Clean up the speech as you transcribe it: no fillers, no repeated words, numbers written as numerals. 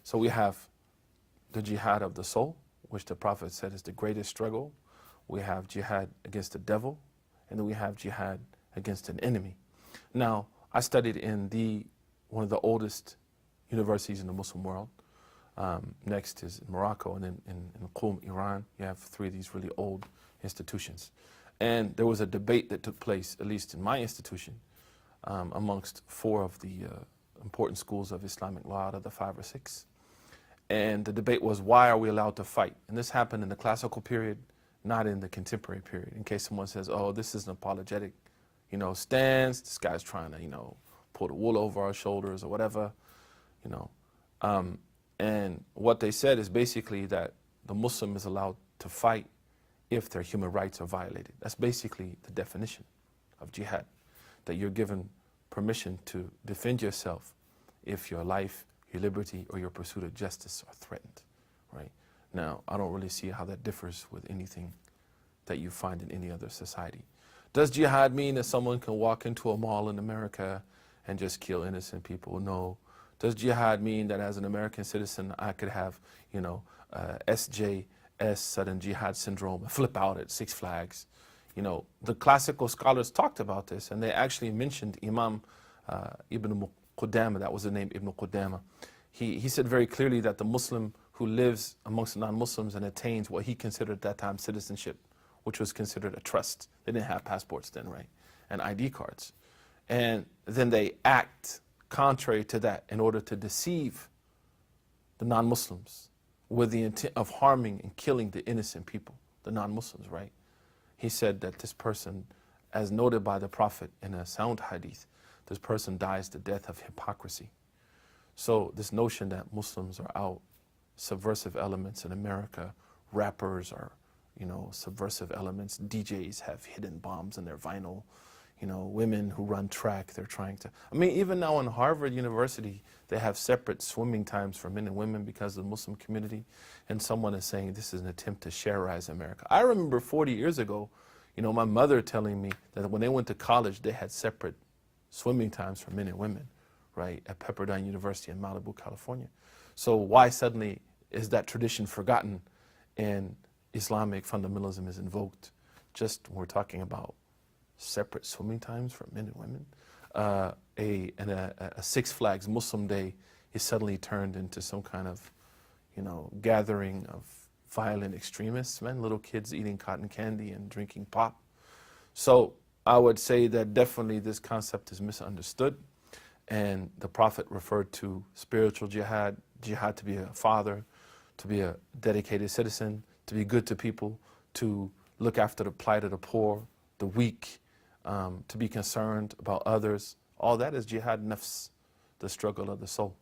So we have the jihad of the soul, which the Prophet said is the greatest struggle. We have jihad against the devil, and then we have jihad against an enemy. Now, I studied in one of the oldest universities in the Muslim world. Next is Morocco, and then in Qum, Iran, you have 3 of these really old institutions. And there was a debate that took place, at least in my institution, amongst 4 of the important schools of Islamic law out of the 5 or 6. And the debate was, why are we allowed to fight? And this happened in the classical period, not in the contemporary period. In case someone says, oh, this is an apologetic, stance, this guy's trying to, pull the wool over our shoulders or whatever, And what they said is basically that the Muslim is allowed to fight if their human rights are violated. That's basically the definition of jihad, that you're given permission to defend yourself if your life, your liberty, or your pursuit of justice are threatened, right? Now, I don't really see how that differs with anything that you find in any other society. Does jihad mean that someone can walk into a mall in America and just kill innocent people? No. Does jihad mean that as an American citizen I could have, SJS, sudden jihad syndrome, and flip out at Six Flags? The classical scholars talked about this, and they actually mentioned Imam Ibn Qudama, that was the name, Ibn Qudama. He said very clearly that the Muslim who lives amongst non-Muslims and attains what he considered at that time citizenship, which was considered a trust. They didn't have passports then, right? And ID cards. And then they act contrary to that in order to deceive the non-Muslims with the intent of harming and killing the innocent people, the non-Muslims, right? He said that this person, as noted by the Prophet in a sound hadith, this person dies the death of hypocrisy. So this notion that Muslims are out, subversive elements in America, rappers are, subversive elements, DJs have hidden bombs in their vinyl, women who run track, they're trying to, even now in Harvard University, they have separate swimming times for men and women because of the Muslim community, and someone is saying this is an attempt to shareize America. I remember 40 years ago, my mother telling me that when they went to college, they had separate swimming times for men and women, right, at Pepperdine University in Malibu, California. So why suddenly is that tradition forgotten and Islamic fundamentalism is invoked? Just when we're talking about separate swimming times for men and women. A Six Flags Muslim Day is suddenly turned into some kind of, gathering of violent extremists, man, little kids eating cotton candy and drinking pop. So I would say that definitely this concept is misunderstood, and the Prophet referred to spiritual jihad, jihad to be a father, to be a dedicated citizen, to be good to people, to look after the plight of the poor, the weak, to be concerned about others. All that is jihad nafs, the struggle of the soul.